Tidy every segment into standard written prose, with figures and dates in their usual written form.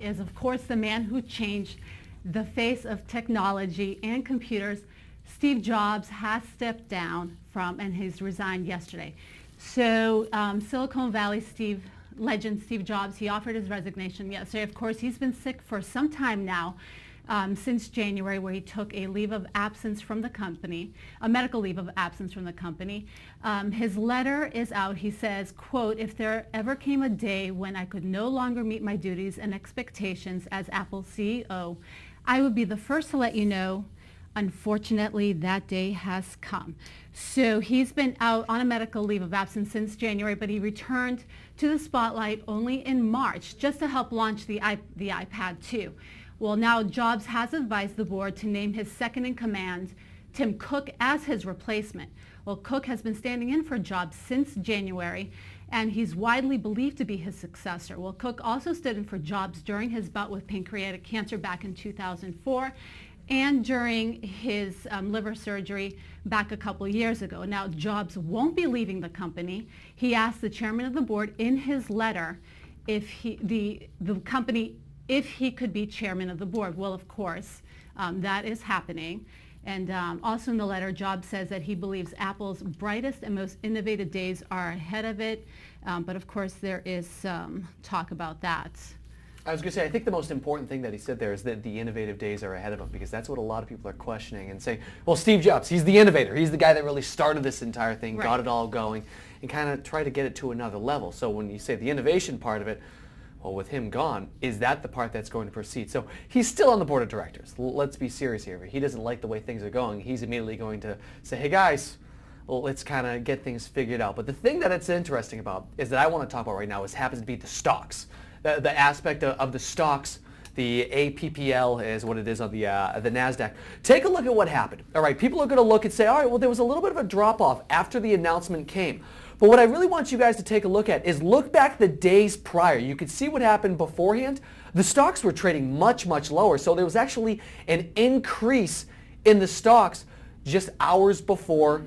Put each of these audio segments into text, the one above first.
is, of course, the man who changed the face of technology and computers. Steve Jobs has stepped down and he's resigned yesterday. So Silicon Valley legend Steve Jobs, he offered his resignation yesterday. Of course, he's been sick for some time now, since January, where he took a leave of absence from the company, a medical leave of absence from the company. His letter is out. He says, quote, "If there ever came a day when I could no longer meet my duties and expectations as Apple CEO, I would be the first to let you know. Unfortunately, that day has come." So he's been out on a medical leave of absence since January, but he returned to the spotlight only in March, just to help launch the iPad 2. Well, now Jobs has advised the board to name his second in command, Tim Cook, as his replacement. Well, Cook has been standing in for Jobs since January, and he's widely believed to be his successor. Well, Cook also stood in for Jobs during his bout with pancreatic cancer back in 2004 and during his liver surgery back a couple years ago. Now, Jobs won't be leaving the company. He asked the chairman of the board in his letter if the company, if he could be chairman of the board. Well, of course, that is happening. And also in the letter, Jobs says that he believes Apple's brightest and most innovative days are ahead of it. But of course, there is some talk about that. I was going to say, I think the most important thing that he said there is that the innovative days are ahead of him, because that's what a lot of people are questioning and saying, well, Steve Jobs, he's the innovator. He's the guy that really started this entire thing, got it all going, and kind of tried to get it to another level. So when you say the innovation part of it, well, with him gone, is that the part that's going to proceed? So he's still on the board of directors. Let's be serious here. If he doesn't like the way things are going, he's immediately going to say, hey guys, well, let's kind of get things figured out. But the thing that it's interesting about is that I want to talk about right now happens to be the stocks. The aspect of the stocks, the APPL is what it is on the NASDAQ. Take a look at what happened. All right, people are going to look and say, all right, well, there was a little bit of a drop-off after the announcement came. But what I really want you guys to take a look at is look back the days prior. You could see what happened beforehand. The stocks were trading much, much lower. So there was actually an increase in the stocks just hours before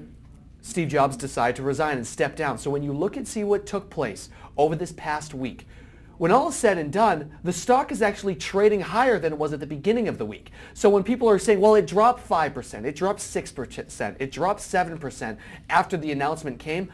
Steve Jobs decided to resign and step down. So when you look and see what took place over this past week, when all is said and done, the stock is actually trading higher than it was at the beginning of the week. So when people are saying, well, it dropped 5%, it dropped 6%, it dropped 7% after the announcement came,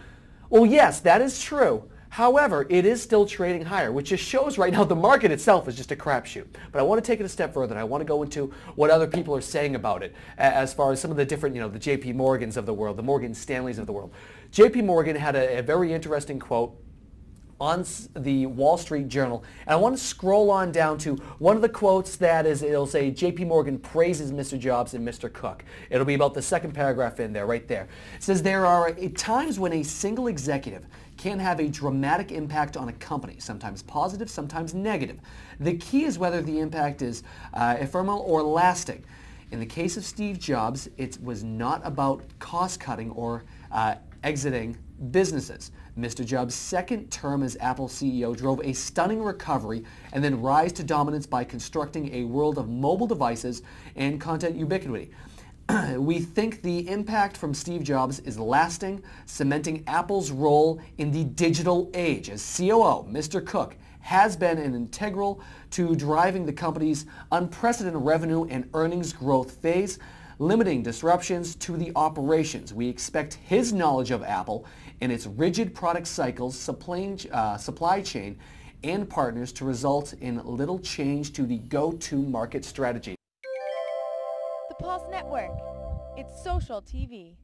well, yes, that is true. However, it is still trading higher, which just shows right now the market itself is just a crapshoot. But I want to take it a step further, and I want to go into what other people are saying about it, as far as some of the different, the JP Morgans of the world, the Morgan Stanleys of the world. JP Morgan had a very interesting quote on the Wall Street Journal, and I want to scroll on down to one of the quotes that is, it'll say JP Morgan praises Mr. Jobs and Mr. Cook. It'll be about the second paragraph in there, right there. It says, there are times when a single executive can have a dramatic impact on a company, sometimes positive, sometimes negative. The key is whether the impact is ephemeral or lasting. In the case of Steve Jobs, it was not about cost-cutting or exiting businesses. Mr. Jobs' second term as Apple CEO drove a stunning recovery and then rise to dominance by constructing a world of mobile devices and content ubiquity. We think the impact from Steve Jobs is lasting, cementing Apple's role in the digital age. As COO, Mr. Cook has been an integral to driving the company's unprecedented revenue and earnings growth phase, limiting disruptions to the operations. We expect his knowledge of Apple and its rigid product cycles, supply chain, and partners to result in little change to the go-to-market strategy. The Pulse Network. It's social TV.